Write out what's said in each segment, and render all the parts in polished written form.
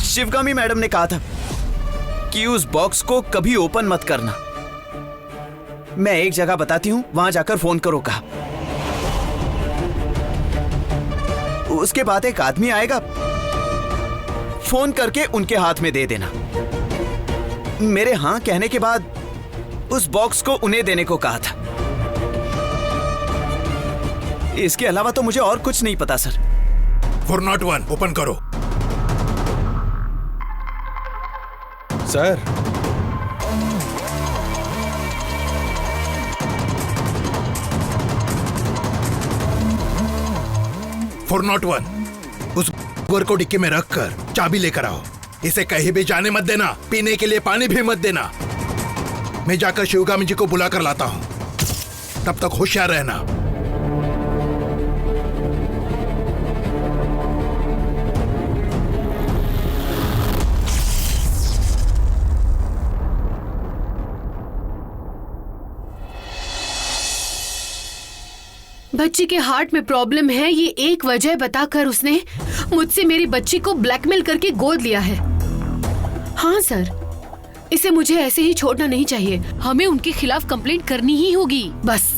Sivagami madam ने कहा था कि उस बॉक्स को कभी ओपन मत करना। मैं एक जगह बताती हूँ, वहां जाकर फोन करो कहा। उसके बाद एक आदमी आएगा, फोन करके उनके हाथ में दे देना। मेरे हाँ कहने के बाद उस बॉक्स को उन्हें देने को कहा था। इसके अलावा तो मुझे और कुछ नहीं पता सर। 401 ओपन करो। सर, 401 उस गोर को डिक्की में रखकर चाबी लेकर आओ। इसे कहीं भी जाने मत देना, पीने के लिए पानी भी मत देना। मैं जाकर शिवगामी जी को बुलाकर लाता हूं, तब तक होशियार रहना। बच्ची के हार्ट में प्रॉब्लम है, ये एक वजह बताकर उसने मुझसे मेरी बच्ची को ब्लैकमेल करके गोद लिया है। हाँ सर, इसे मुझे ऐसे ही छोड़ना नहीं चाहिए। हमें उनके खिलाफ कंप्लेंट करनी ही होगी बस।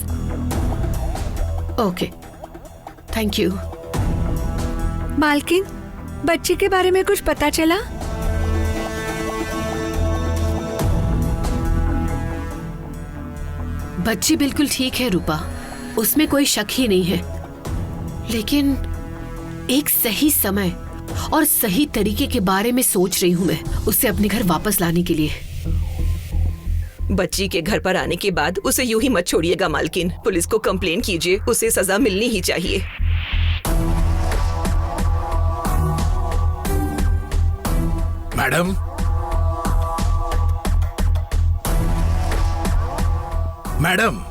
Okay, thank you. मालकिन, बच्ची के बारे में कुछ पता चला? बच्ची बिल्कुल ठीक है रूपा, उसमें कोई शक ही नहीं है। लेकिन एक सही समय और सही तरीके के बारे में सोच रही हूँ मैं उसे अपने घर वापस लाने के लिए। बच्ची के घर पर आने के बाद उसे यूं ही मत छोड़िएगा मालकिन। पुलिस को कंप्लेन कीजिए, उसे सजा मिलनी ही चाहिए। मैडम, मैडम,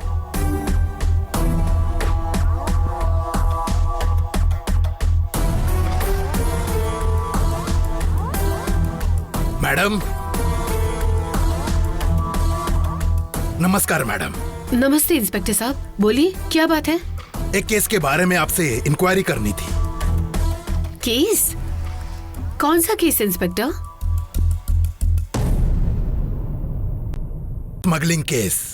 मैडम, नमस्कार मैडम। नमस्ते इंस्पेक्टर साहब, बोलिए क्या बात है? एक केस के बारे में आपसे इंक्वायरी करनी थी। केस? कौन सा केस इंस्पेक्टर? Smuggling case.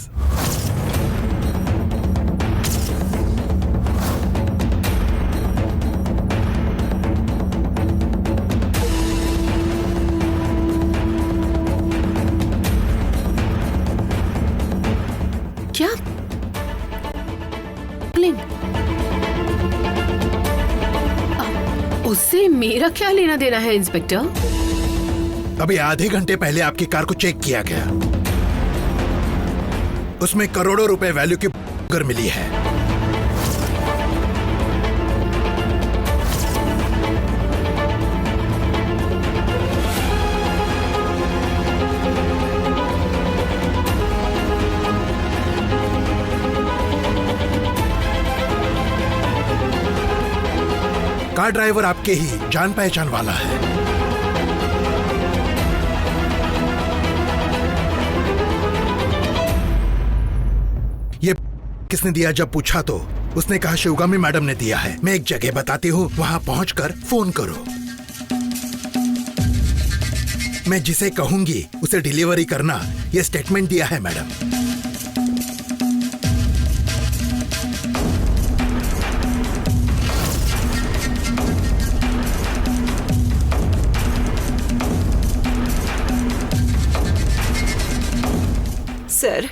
क्या? उससे मेरा क्या लेना देना है इंस्पेक्टर? अभी आधे घंटे पहले आपकी कार को चेक किया गया, उसमें करोड़ों रुपए वैल्यू की गर मिली है। कार ड्राइवर आपके ही जान पहचान वाला है। ये किसने दिया जब पूछा तो उसने कहा शिवगामी मैडम ने दिया है। मैं एक जगह बताती हूँ, वहां पहुंचकर फोन करो। मैं जिसे कहूंगी उसे डिलीवरी करना, ये स्टेटमेंट दिया है मैडम। सर,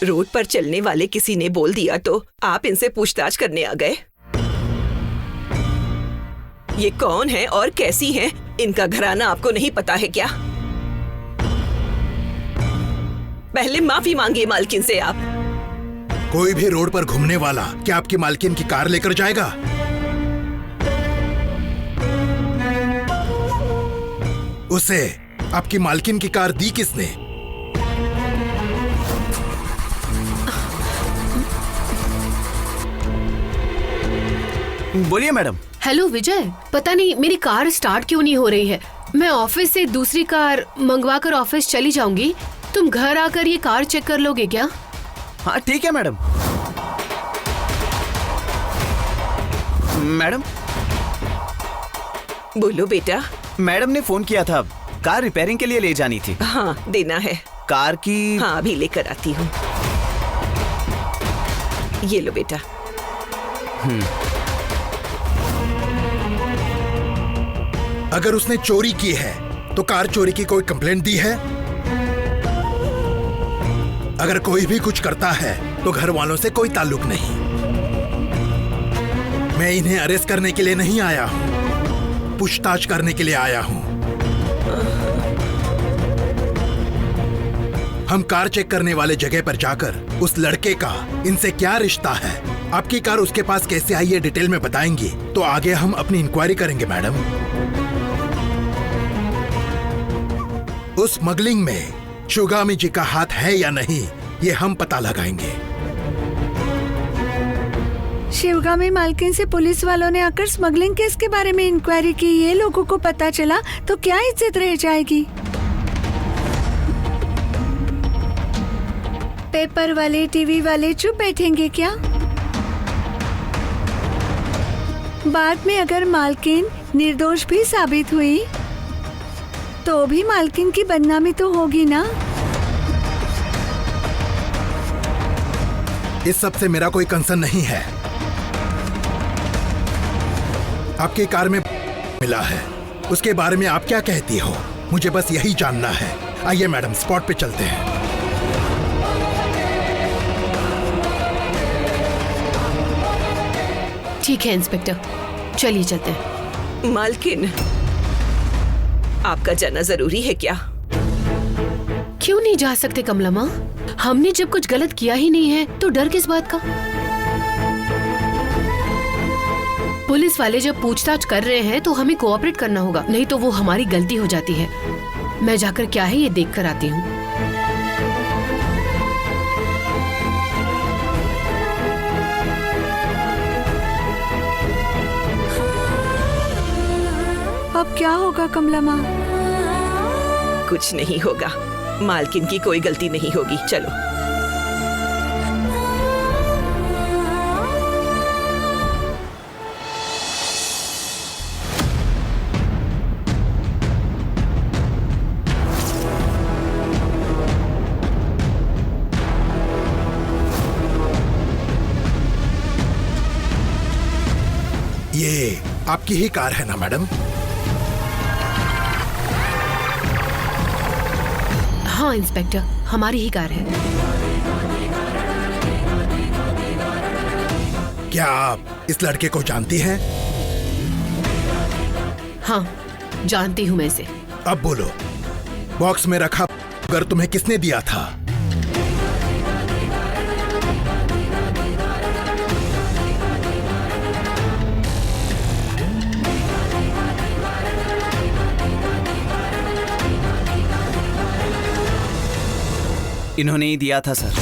रोड पर चलने वाले किसी ने बोल दिया तो आप इनसे पूछताछ करने आ गए? ये कौन है और कैसी हैं? इनका घराना आपको नहीं पता है क्या? पहले माफी मांगिए मालकिन से आप। कोई भी रोड पर घूमने वाला क्या आपकी मालकिन की कार लेकर जाएगा? उसे आपकी मालकिन की कार दी किसने? बोलिए मैडम। हेलो विजय, पता नहीं मेरी कार स्टार्ट क्यों नहीं हो रही है। मैं ऑफिस से दूसरी कार मंगवा कर ऑफिस चली जाऊंगी। तुम घर आकर ये कार चेक कर लोगे क्या? हाँ ठीक है मैडम। मैडम, बोलो बेटा। मैडम ने फोन किया था कार रिपेयरिंग के लिए ले जानी थी। हाँ, देना है। कार की हाँ, अभी लेकर आती हूँ। ये लो बेटा। अगर उसने चोरी की है तो कार चोरी की कोई कंप्लेंट दी है? अगर कोई भी कुछ करता है तो घर वालों से कोई ताल्लुक नहीं। मैं इन्हें अरेस्ट करने के लिए नहीं आया हूं, पूछताछ करने के लिए आया हूं। हम कार चेक करने वाले जगह पर जाकर उस लड़के का इनसे क्या रिश्ता है, आपकी कार उसके पास कैसे आई है डिटेल में बताएंगी तो आगे हम अपनी इंक्वायरी करेंगे मैडम। उस स्मगलिंग में शिवगामी जी का हाथ है या नहीं ये हम पता लगाएंगे। शिवगामी मालकिन से पुलिस वालों ने आकर स्मगलिंग केस के बारे में इंक्वायरी की, ये लोगों को पता चला तो क्या इज्जत रह जाएगी। पेपर वाले, टीवी वाले चुप बैठेंगे क्या? बाद में अगर मालकिन निर्दोष भी साबित हुई तो भी मालकिन की बदनामी तो होगी ना। इस सब से मेरा कोई कंसर्न नहीं है। आपकी कार में मिला है, उसके बारे में आप क्या कहती हो? मुझे बस यही जानना है। आइए मैडम, स्पॉट पे चलते हैं। ठीक है इंस्पेक्टर, चलिए चलते हैं। मालकिन, आपका जाना जरूरी है क्या? क्यों नहीं जा सकते कमला माँ? हमने जब कुछ गलत किया ही नहीं है तो डर किस बात का? पुलिस वाले जब पूछताछ कर रहे हैं तो हमें कोऑपरेट करना होगा, नहीं तो वो हमारी गलती हो जाती है। मैं जाकर क्या है ये देख कर आती हूँ। अब क्या होगा कमला माँ? कुछ नहीं होगा, मालकिन की कोई गलती नहीं होगी। चलो। ये आपकी ही कार है ना मैडम? हाँ इंस्पेक्टर, हमारी ही कार है। क्या आप इस लड़के को जानती हैं? हाँ, जानती हूँ मैं इसे। अब बोलो, बॉक्स में रखा घर तुम्हें किसने दिया था? इन्होंने ही दिया था सर।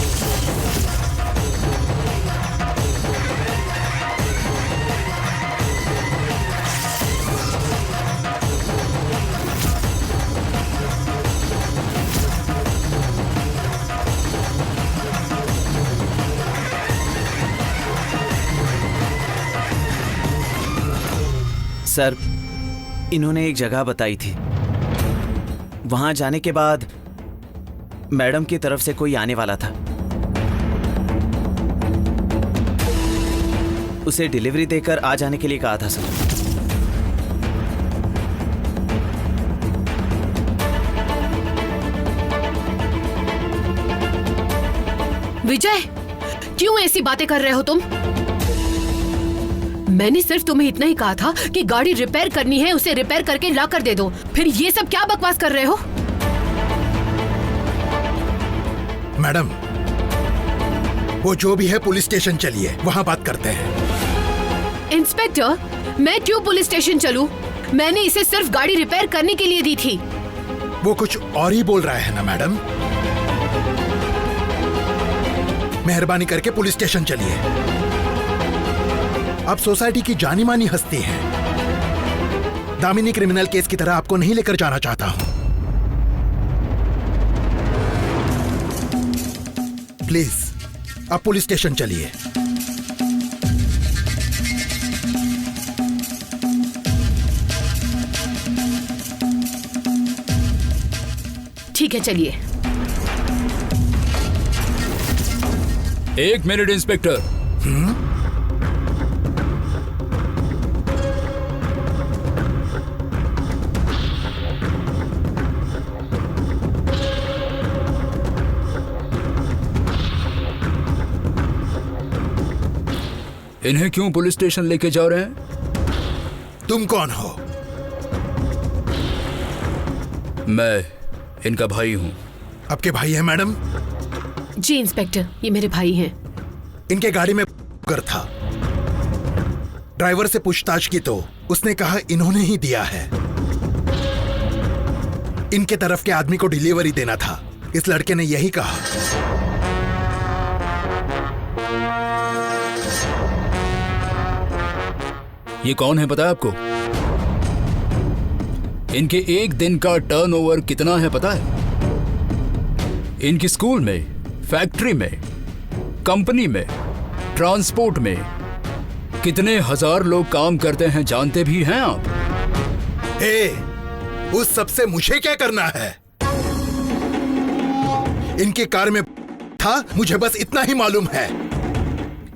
सर, इन्होंने एक जगह बताई थी, वहां जाने के बाद मैडम की तरफ से कोई आने वाला था। उसे डिलीवरी देकर आ जाने के लिए कहा था सर। विजय, क्यों ऐसी बातें कर रहे हो तुम? मैंने सिर्फ तुम्हें इतना ही कहा था कि गाड़ी रिपेयर करनी है, उसे रिपेयर करके ला कर दे दो। फिर ये सब क्या बकवास कर रहे हो? मैडम, वो जो भी है पुलिस स्टेशन चलिए, वहां बात करते हैं। इंस्पेक्टर, मैं क्यों पुलिस स्टेशन चलूं? मैंने इसे सिर्फ गाड़ी रिपेयर करने के लिए दी थी। वो कुछ और ही बोल रहा है ना मैडम। मेहरबानी करके पुलिस स्टेशन चलिए। आप सोसाइटी की जानी मानी हस्ती हैं। दामिनी क्रिमिनल केस की तरह आपको नहीं लेकर जाना चाहता हूं। प्लीज आप पुलिस स्टेशन चलिए। ठीक है, चलिए। 1 मिनट इंस्पेक्टर। इन्हें क्यों पुलिस स्टेशन लेके जा रहे हैं? तुम कौन हो? मैं इनका भाई हूं। आपके भाई है मैडम? जी इंस्पेक्टर, ये मेरे भाई हैं। इनके गाड़ी में कर था। ड्राइवर से पूछताछ की तो उसने कहा इन्होंने ही दिया है। इनके तरफ के आदमी को डिलीवरी देना था, इस लड़के ने यही कहा। ये कौन है पता है आपको? इनके एक दिन का टर्नओवर कितना है पता है? इनकी स्कूल में, फैक्ट्री में, कंपनी में, ट्रांसपोर्ट में कितने हजार लोग काम करते हैं जानते भी हैं आप? उस सबसे मुझे क्या करना है? इनकी कार में था, मुझे बस इतना ही मालूम है।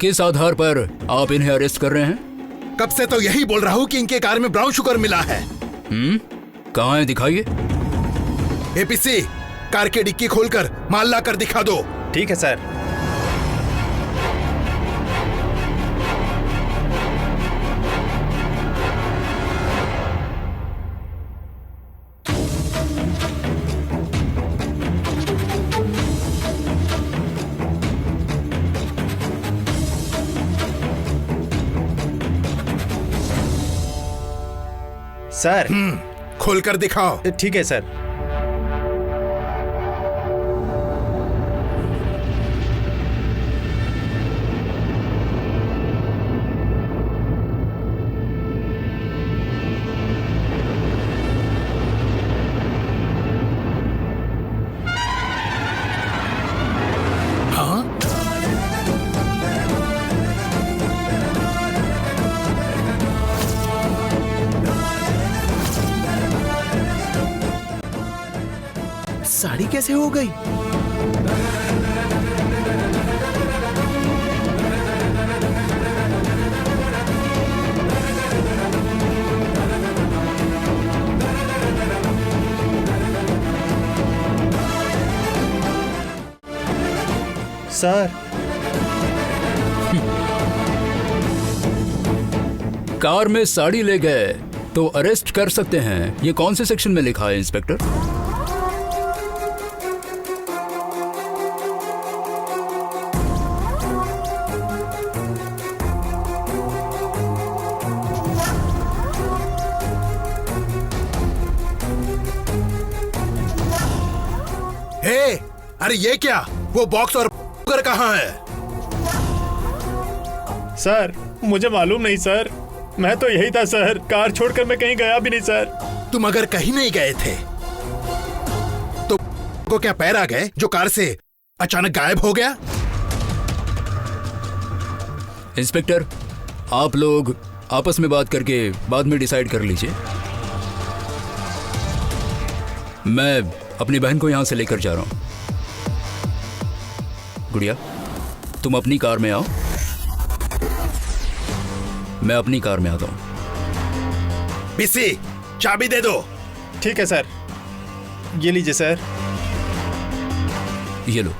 किस आधार पर आप इन्हें अरेस्ट कर रहे हैं? कब से तो यही बोल रहा हूं कि इनके कार में ब्राउन शुगर मिला है। कहाँ है, दिखाइए। एपीसी, कार की डिक्की खोलकर माल ला कर दिखा दो। ठीक है सर। सर खोलकर दिखाओ। ठीक है सर। हाँ, साड़ी कैसे हो गई? सर, कार में साड़ी ले गए तो अरेस्ट कर सकते हैं। ये कौन से सेक्शन में लिखा है इंस्पेक्टर? अरे ये क्या? वो बॉक्स और कुकर कहाँ है? सर मुझे मालूम नहीं सर, मैं तो यही था सर, कार छोड़कर मैं कहीं गया भी नहीं सर। तुम अगर कहीं नहीं गए थे तो को क्या पैर आ गए जो कार से अचानक गायब हो गया? इंस्पेक्टर, आप लोग आपस में बात करके बाद में डिसाइड कर लीजिए। मैं अपनी बहन को यहां से लेकर जा रहा हूं। गुड़िया, तुम अपनी कार में आओ, मैं अपनी कार में आता हूं। पीसी, चाबी दे दो। ठीक है सर, ये लीजिए सर। ये लो।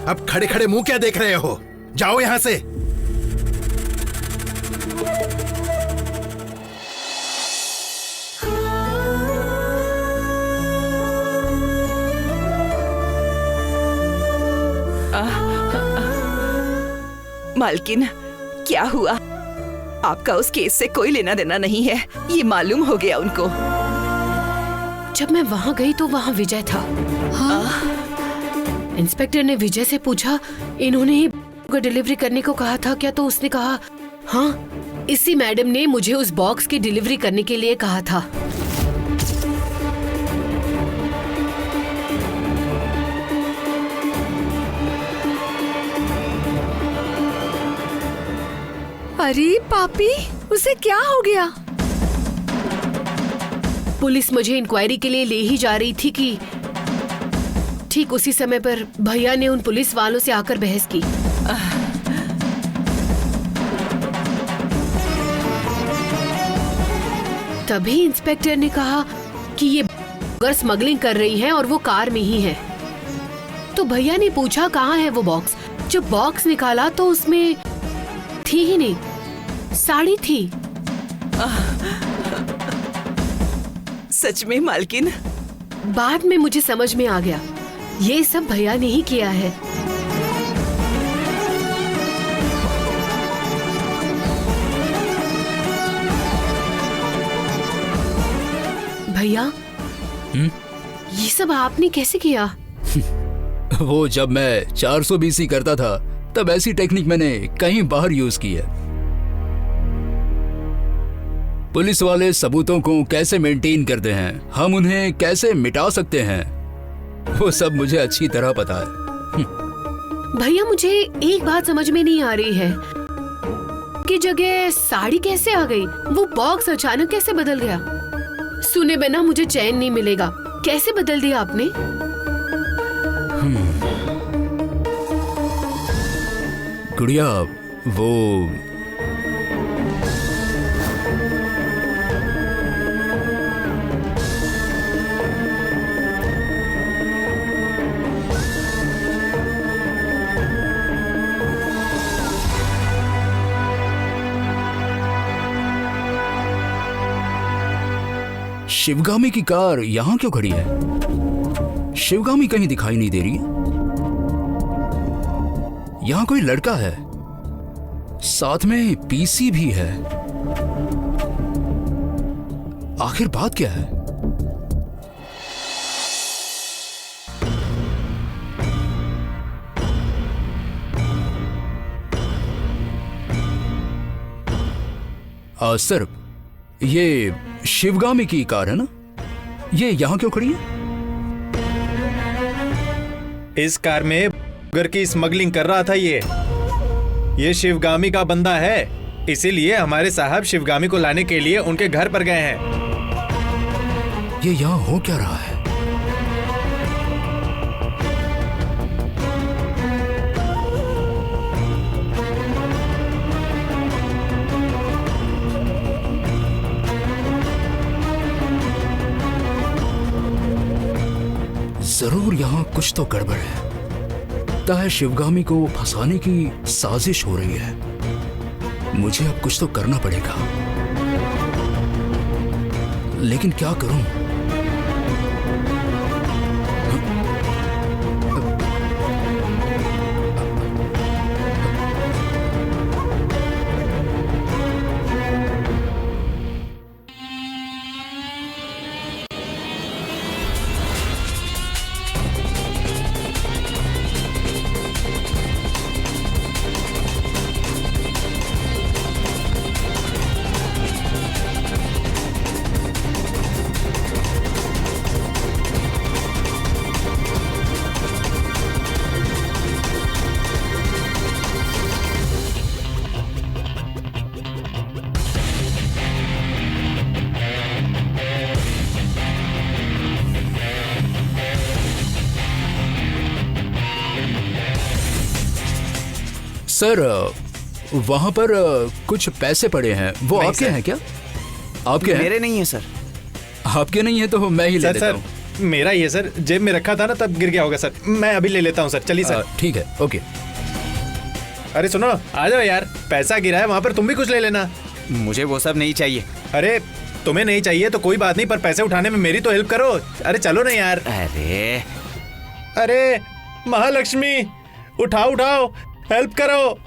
अब खड़े खड़े मुंह क्या देख रहे हो? जाओ यहां से। मालकिन, क्या हुआ? आपका उस केस से कोई लेना देना नहीं है, ये मालूम हो गया उनको। जब मैं वहाँ गई तो वहाँ विजय था। इंस्पेक्टर ने विजय से पूछा, इन्होंने ही को डिलीवरी करने को कहा था क्या? तो उसने कहा हाँ, इसी मैडम ने मुझे उस बॉक्स की डिलीवरी करने के लिए कहा था। अरे पापी, उसे क्या हो गया? पुलिस मुझे इंक्वायरी के लिए ले ही जा रही थी कि ठीक उसी समय पर भैया ने उन पुलिस वालों से आकर बहस की। तभी इंस्पेक्टर ने कहा कि ये स्मगलिंग कर रही हैं और वो कार में ही है। तो भैया ने पूछा कहाँ है वो बॉक्स। जब बॉक्स निकाला तो उसमें थी ही नहीं, साड़ी थी। सच में मालकिन? बाद में मुझे समझ में आ गया, ये सब भैया ने ही किया है। भैया, ये सब आपने कैसे किया? वो जब मैं 420 करता था तब ऐसी टेक्निक मैंने कहीं बाहर यूज की है। पुलिस वाले सबूतों को कैसे मेंटेन करते हैं, हम उन्हें कैसे मिटा सकते हैं, वो सब मुझे अच्छी तरह पता है। भैया, मुझे एक बात समझ में नहीं आ रही है कि जगह साड़ी कैसे आ गई? वो बॉक्स अचानक कैसे बदल गया? सुने बिना मुझे चैन नहीं मिलेगा। कैसे बदल दिया आपने? गुड़िया, वो शिवगामी की कार यहाँ क्यों खड़ी है? शिवगामी कहीं दिखाई नहीं दे रही है। यहाँ कोई लड़का है, साथ में पीसी भी है। आखिर बात क्या है? सर, ये शिवगामी की कार है ना? ये यहाँ क्यों खड़ी है? इस कार में घर की स्मगलिंग कर रहा था ये शिवगामी का बंदा है, इसीलिए हमारे साहब शिवगामी को लाने के लिए उनके घर पर गए हैं। ये यहाँ हो क्या रहा है? जरूर यहाँ कुछ तो गड़बड़ है। लगता है शिवगामी को फंसाने की साजिश हो रही है। मुझे अब कुछ तो करना पड़ेगा, लेकिन क्या करूं? सर, वहां पर कुछ पैसे पड़े हैं, वो आपके हैं क्या? आपके हैं? मेरे नहीं है सर। आपके नहीं है तो मैं ही ले लेता हूँ। मेरा ही है सर, जेब में रखा था ना तब गिर गया होगा सर, मैं अभी ले लेता हूँ सर। चलिए सर। ठीक है, ओके। अरे सुनो, आ जाओ यार, पैसा गिरा है वहाँ पर, तुम भी कुछ ले लेना। मुझे वो सब नहीं चाहिए। अरे तुम्हें नहीं चाहिए तो कोई बात नहीं, पर पैसे उठाने में मेरी तो हेल्प करो। अरे चलो ना यार। अरे महालक्ष्मी, उठाओ उठाओ, हेल्प करो।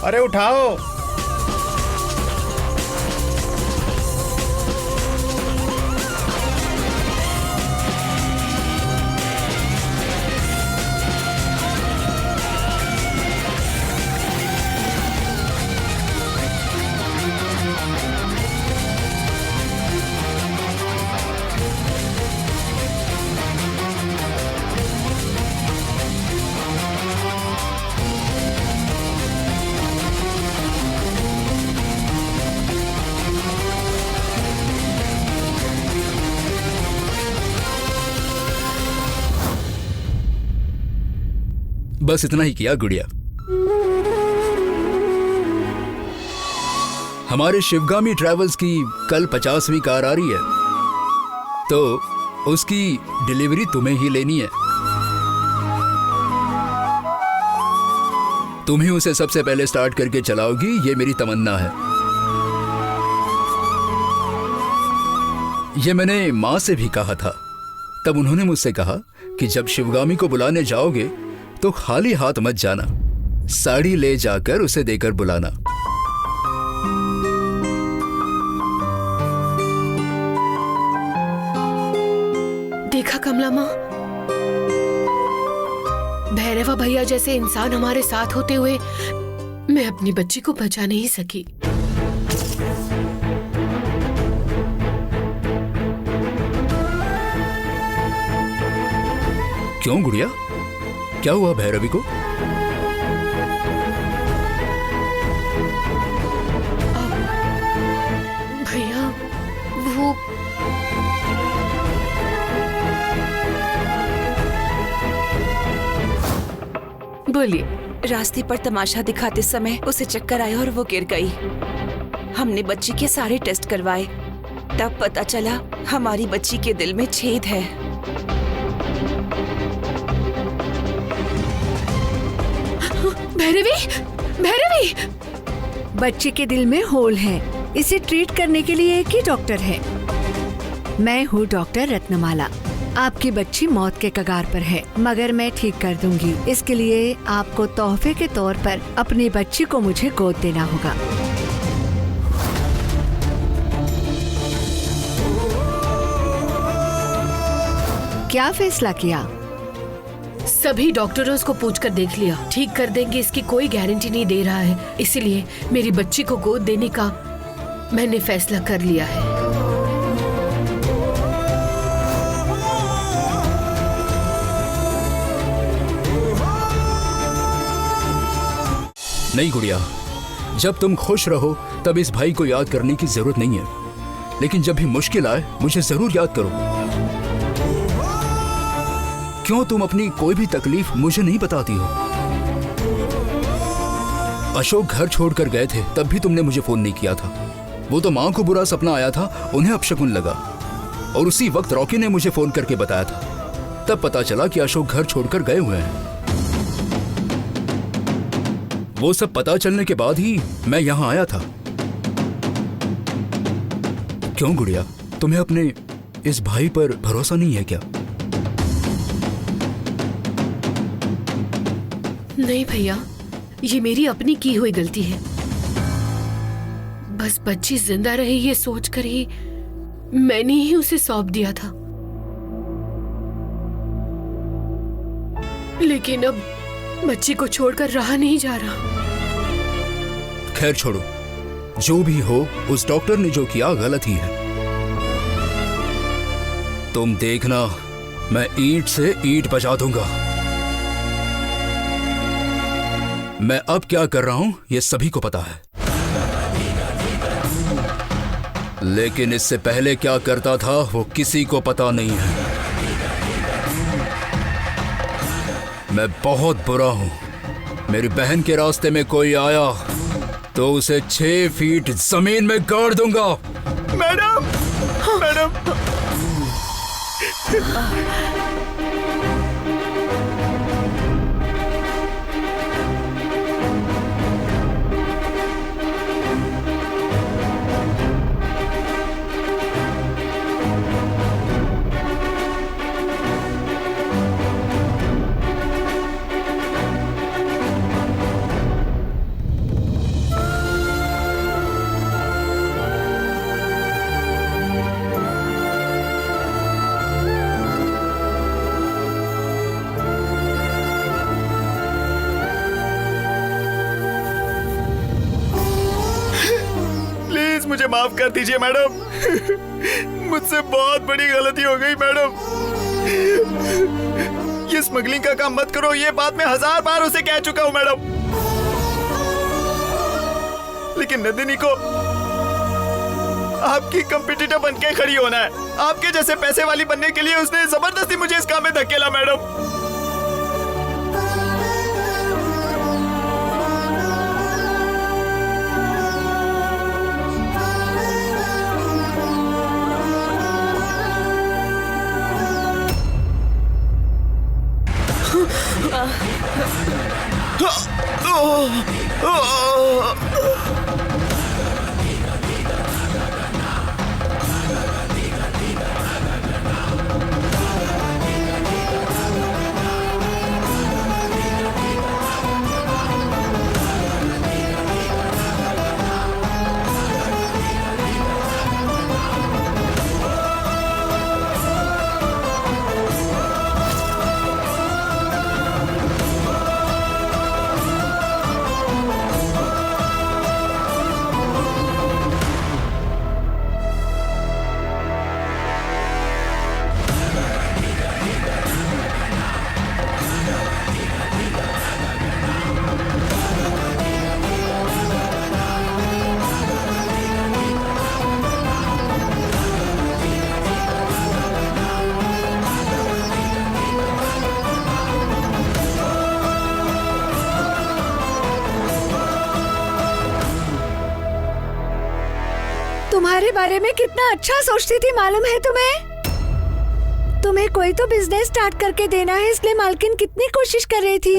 अरे उठाओ। बस इतना ही किया गुड़िया। हमारे शिवगामी ट्रैवल्स की कल 50वीं कार आ रही है, तो उसकी डिलीवरी तुम्हें ही लेनी है। तुम ही उसे सबसे पहले स्टार्ट करके चलाओगी, ये मेरी तमन्ना है। ये मैंने मां से भी कहा था। तब उन्होंने मुझसे कहा कि जब शिवगामी को बुलाने जाओगे तो खाली हाथ मत जाना, साड़ी ले जाकर उसे देकर बुलाना। देखा कमला माँ, भैरवा भैया जैसे इंसान हमारे साथ होते हुए मैं अपनी बच्ची को बचा नहीं सकी। क्यों गुड़िया, क्या हुआ भैरवी को? भैया वो बोलिए। रास्ते पर तमाशा दिखाते समय उसे चक्कर आया और वो गिर गई। हमने बच्ची के सारे टेस्ट करवाए, तब पता चला हमारी बच्ची के दिल में छेद है। भैरवी, भैरवी! बच्चे के दिल में होल है, इसे ट्रीट करने के लिए एक ही डॉक्टर है। मैं हूँ डॉक्टर रत्नमाला। आपकी बच्ची मौत के कगार पर है, मगर मैं ठीक कर दूंगी। इसके लिए आपको तोहफे के तौर पर अपनी बच्ची को मुझे गोद देना होगा। क्या फैसला किया? सभी डॉक्टरों को पूछकर देख लिया, ठीक कर देंगे इसकी कोई गारंटी नहीं दे रहा है, इसलिए मेरी बच्ची को गोद देने का मैंने फैसला कर लिया है। नहीं गुड़िया, जब तुम खुश रहो तब इस भाई को याद करने की जरूरत नहीं है, लेकिन जब भी मुश्किल आए मुझे जरूर याद करो। क्यों तुम अपनी कोई भी तकलीफ मुझे नहीं बताती हो? अशोक घर छोड़कर गए थे तब भी तुमने मुझे फोन नहीं किया था। वो तो माँ को बुरा सपना आया था, उन्हें अपशकुन लगा, और उसी वक्त रॉकी ने मुझे फोन करके बताया था। तब पता चला कि अशोक घर छोड़कर गए हुए हैं। वो सब पता चलने के बाद ही मैं यहाँ आया था। क्यों गुड़िया, तुम्हें अपने इस भाई पर भरोसा नहीं है क्या? नहीं भैया, ये मेरी अपनी की हुई गलती है। बस बच्ची जिंदा रहे ये सोचकर ही मैंने ही उसे सौंप दिया था। लेकिन अब बच्ची को छोड़कर रहा नहीं जा रहा। खैर छोड़ो, जो भी हो उस डॉक्टर ने जो किया गलत ही है। तुम देखना, मैं ईंट से ईंट बजा दूंगा। मैं अब क्या कर रहा हूं ये सभी को पता है, लेकिन इससे पहले क्या करता था वो किसी को पता नहीं है। मैं बहुत बुरा हूं। मेरी बहन के रास्ते में कोई आया तो उसे 6 फीट जमीन में गाड़ दूंगा। Madam, madam. माफ कर दीजिए मैडम। मुझसे बहुत बड़ी गलती हो गई मैडम। ये स्मगलिंग का काम मत करो, ये बात मैं 1000 बार उसे कह चुका हूँ मैडम। लेकिन नंदिनी को आपकी कंपटीटर बनके खड़ी होना है। आपके जैसे पैसे वाली बनने के लिए उसने जबरदस्ती मुझे इस काम में धकेला मैडम। तुम्हारे बारे में कितना अच्छा सोचती थी मालूम है तुम्हें? तुम्हें कोई तो बिजनेस स्टार्ट करके देना है, इसलिए मालकिन कितनी कोशिश कर रही थी।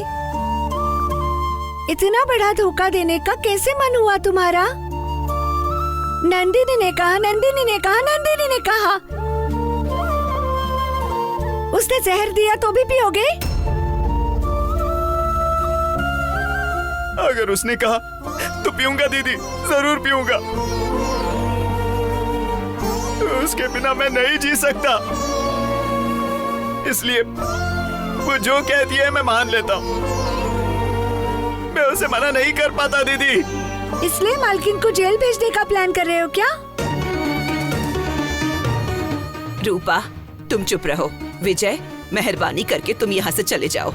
इतना बड़ा धोखा देने का कैसे मन हुआ तुम्हारा? नंदिनी ने कहा, नंदिनी ने कहा, नंदिनी ने कहा। उसने जहर दिया तो भी पियोगे? अगर उसने कहा तो पीऊंगा दीदी, जरूर पीऊंगा। उसके बिना मैं नहीं जी सकता, इसलिए वो जो कहती है मैं मान लेता हूँ। मैं उसे मना नहीं कर पाता दीदी। इसलिए मालकिन को जेल भेजने का प्लान कर रहे हो क्या? रूपा, तुम चुप रहो। विजय, मेहरबानी करके तुम यहाँ से चले जाओ।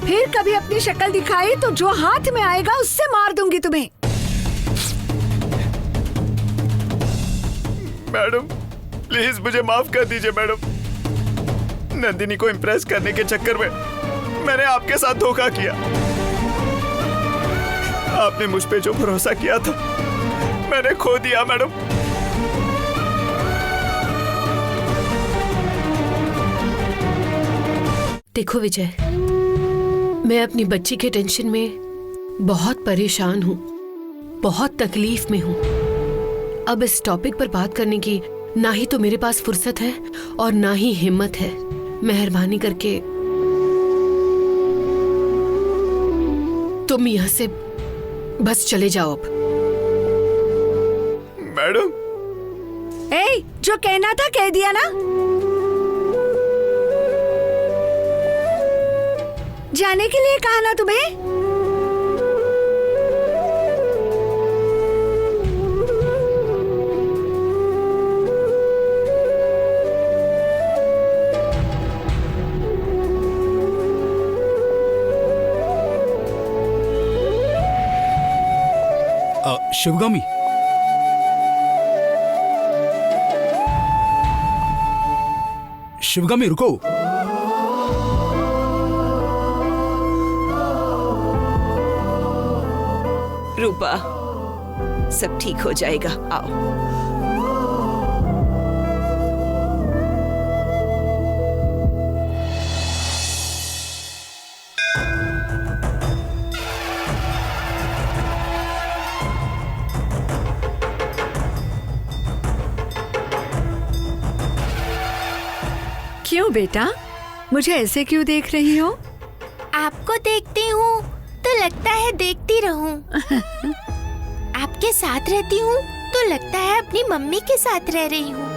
फिर कभी अपनी शक्ल दिखाई तो जो हाथ में आएगा उससे मार दूंगी तुम्हें। मैडम प्लीज मुझे माफ कर दीजिए मैडम। नंदिनी को इम्प्रेस करने के चक्कर में मैंने आपके साथ धोखा किया। आपने मुझ पे जो भरोसा किया था मैंने खो दिया मैडम। देखो विजय, मैं अपनी बच्ची के टेंशन में बहुत परेशान हूँ, बहुत तकलीफ में हूँ। अब इस टॉपिक पर बात करने की ना ही तो मेरे पास फुर्सत है और ना ही हिम्मत है। मेहरबानी करके तुम यहाँ से बस चले जाओ अब। मैडम, जो कहना था कह दिया ना। जाने के लिए कहा ना तुम्हें। शिवगामी, शिवगामी रुको। रूपा, सब ठीक हो जाएगा, आओ। क्यों बेटा, मुझे ऐसे क्यों देख रही हो? आपको देखती हूँ तो लगता है देखती रहूं। आपके साथ रहती हूँ तो लगता है अपनी मम्मी के साथ रह रही हूँ।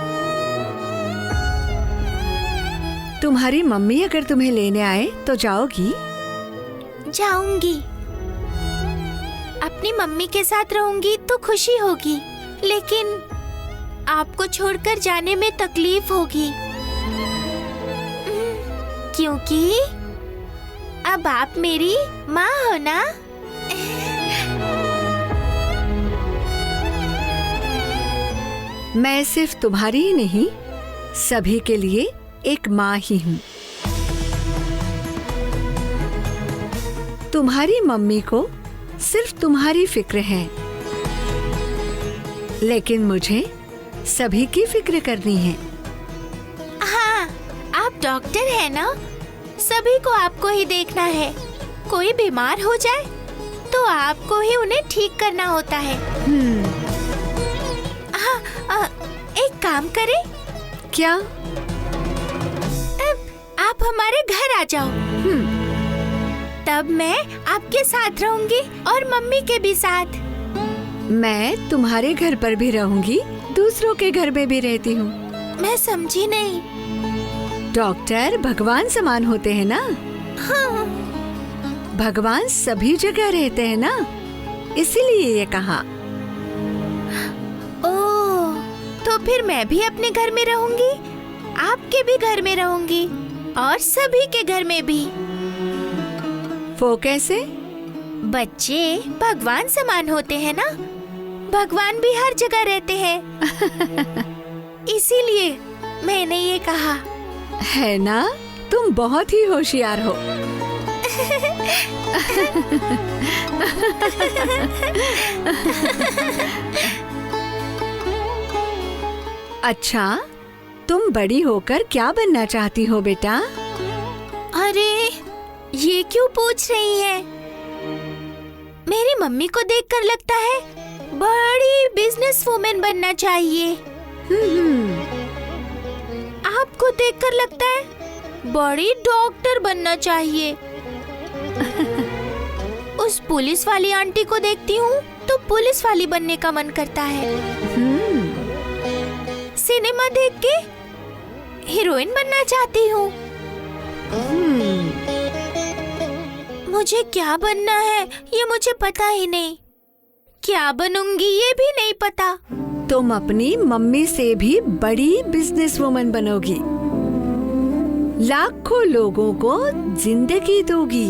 तुम्हारी मम्मी अगर तुम्हें लेने आए तो जाओगी? जाऊंगी। अपनी मम्मी के साथ रहूंगी तो खुशी होगी, लेकिन आपको छोड़कर जाने में तकलीफ होगी, क्योंकि अब आप मेरी माँ हो ना। मैं सिर्फ तुम्हारी ही नहीं, सभी के लिए एक माँ ही हूँ। तुम्हारी मम्मी को सिर्फ तुम्हारी फिक्र है, लेकिन मुझे सभी की फिक्र करनी है। हाँ, आप डॉक्टर हैं ना, सभी को आपको ही देखना है। कोई बीमार हो जाए तो आपको ही उन्हें ठीक करना होता है। हाँ, एक काम करें? क्या? आप हमारे घर आ जाओ। तब मैं आपके साथ रहूंगी और मम्मी के भी साथ। मैं तुम्हारे घर पर भी रहूंगी, दूसरों के घर में भी रहती हूँ। मैं समझी नहीं। डॉक्टर भगवान समान होते हैं ना। हाँ। भगवान सभी जगह रहते हैं ना, इसीलिए ये कहा। ओह, तो फिर मैं भी अपने घर में रहूंगी, आपके भी घर में रहूंगी और सभी के घर में भी। वो कैसे? बच्चे भगवान समान होते हैं ना, भगवान भी हर जगह रहते हैं। इसीलिए मैंने ये कहा। है ना, तुम बहुत ही होशियार हो। अच्छा, तुम बड़ी होकर क्या बनना चाहती हो बेटा? अरे, ये क्यों पूछ रही है? मेरी मम्मी को देखकर लगता है बड़ी बिजनेस वुमेन बनना चाहिए। आपको देखकर लगता है बड़ी डॉक्टर बनना चाहिए। उस पुलिस वाली आंटी को देखती हूँ तो पुलिस वाली बनने का मन करता है। सिनेमा देख के हीरोइन बनना चाहती हूँ। मुझे क्या बनना है ये मुझे पता ही नहीं। क्या बनूंगी ये भी नहीं पता। तुम अपनी मम्मी से भी बड़ी बिजनेस वुमन बनोगी, लाखों लोगों को जिंदगी दोगी,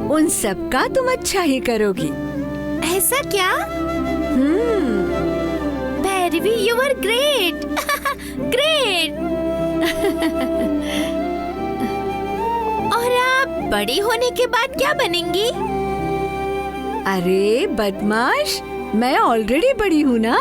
उन सब का तुम अच्छा ही करोगी। ऐसा क्या? Bhairavi, you are great. Great. और आप बड़ी होने के बाद क्या बनेंगी? अरे बदमाश, मैं ऑलरेडी बड़ी हूँ ना।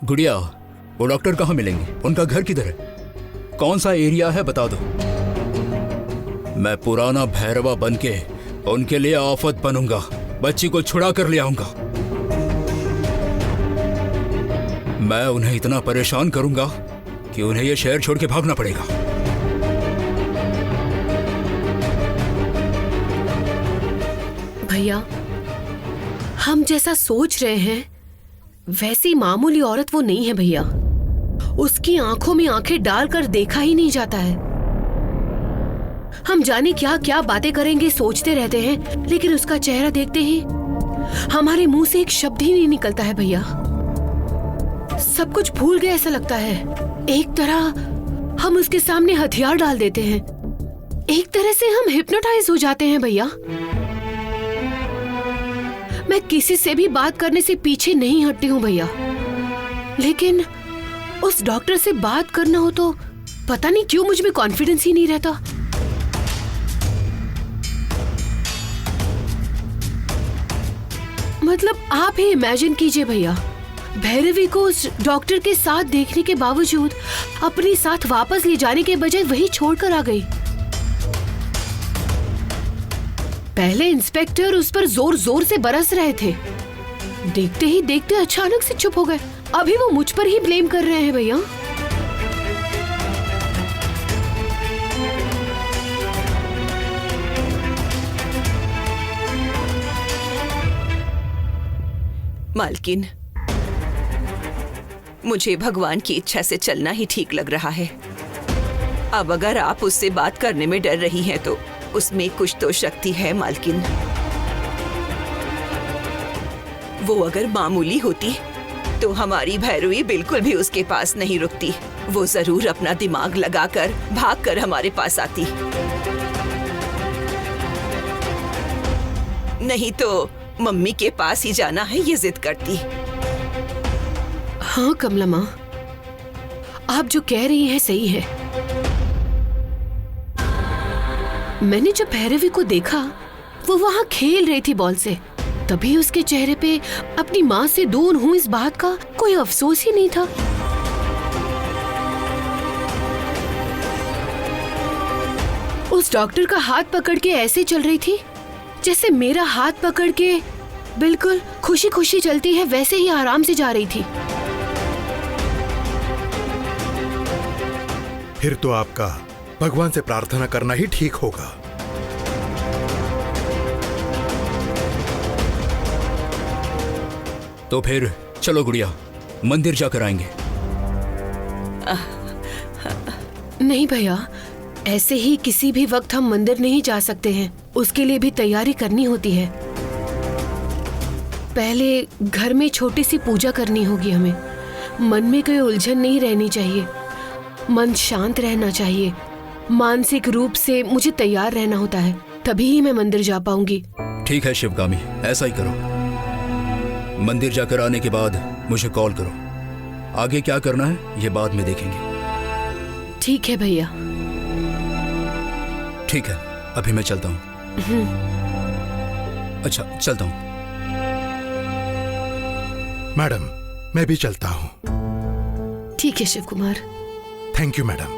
गुड़िया, वो डॉक्टर कहाँ मिलेंगे? उनका घर किधर है? कौन सा एरिया है बता दो। मैं पुराना भैरवा बनके उनके लिए आफत बनूंगा, बच्ची को छुड़ा कर ले आऊंगा। मैं उन्हें इतना परेशान करूंगा कि उन्हें ये शहर छोड़ के भागना पड़ेगा। भैया, हम जैसा सोच रहे हैं वैसी मामूली औरत वो नहीं है भैया। उसकी आंखों में आंखें डालकर देखा ही नहीं जाता है। हम जाने क्या क्या बातें करेंगे सोचते रहते हैं, लेकिन उसका चेहरा देखते ही हमारे मुंह से एक शब्द ही नहीं निकलता है भैया। सब कुछ भूल गए ऐसा लगता है। एक तरह हम उसके सामने हथियार डाल देते हैं, एक तरह से हम हिप्नोटाइज हो जाते हैं भैया। मैं किसी से भी बात करने से पीछे नहीं हटती हूँ भैया, लेकिन उस डॉक्टर से बात करना हो तो पता नहीं क्यों मुझ में कॉन्फिडेंस ही नहीं रहता। मतलब आप ही इमेजिन कीजिए भैया, भैरवी को उस डॉक्टर के साथ देखने के बावजूद अपने साथ वापस ले जाने के बजाय वही छोड़कर आ गई। पहले इंस्पेक्टर उस पर जोर जोर से बरस रहे थे, देखते ही देखते अचानक से चुप हो गए। अभी वो मुझ पर ही ब्लेम कर रहे हैं भैया। मालकिन, मुझे भगवान की इच्छा से चलना ही ठीक लग रहा है। अब अगर आप उससे बात करने में डर रही हैं तो उसमें कुछ तो शक्ति है मालकिन। वो अगर मामूली होती तो हमारी भैरवी बिल्कुल भी उसके पास नहीं रुकती। वो जरूर अपना दिमाग लगाकर भागकर हमारे पास आती। नहीं तो मम्मी के पास ही जाना है ये जिद करती। हाँ कमला माँ, आप जो कह रही हैं सही है। मैंने जब भैरवी को देखा वो वहाँ खेल रही थी बॉल से, तभी उसके चेहरे पे अपनी माँ से दूर हूँ इस बात का कोई अफसोस ही नहीं था। उस डॉक्टर का हाथ पकड़ के ऐसे चल रही थी जैसे मेरा हाथ पकड़ के बिल्कुल खुशी खुशी चलती है, वैसे ही आराम से जा रही थी। फिर तो आपका भगवान से प्रार्थना करना ही ठीक होगा। तो फिर चलो गुड़िया, मंदिर जाकर आएंगे। नहीं भैया, ऐसे ही किसी भी वक्त हम मंदिर नहीं जा सकते हैं, उसके लिए भी तैयारी करनी होती है। पहले घर में छोटी सी पूजा करनी होगी हमें। मन में कोई उलझन नहीं रहनी चाहिए, मन शांत रहना चाहिए। मानसिक रूप से मुझे तैयार रहना होता है, तभी ही मैं मंदिर जा पाऊंगी। ठीक है शिवगामी, ऐसा ही करो। मंदिर जाकर आने के बाद मुझे कॉल करो। आगे क्या करना है ये बाद में देखेंगे। ठीक है भैया। ठीक है, अभी मैं चलता हूँ। अच्छा, चलता हूँ। मैडम, मैं भी चलता हूँ। ठीक है Shiv Kumar. Thank you madam.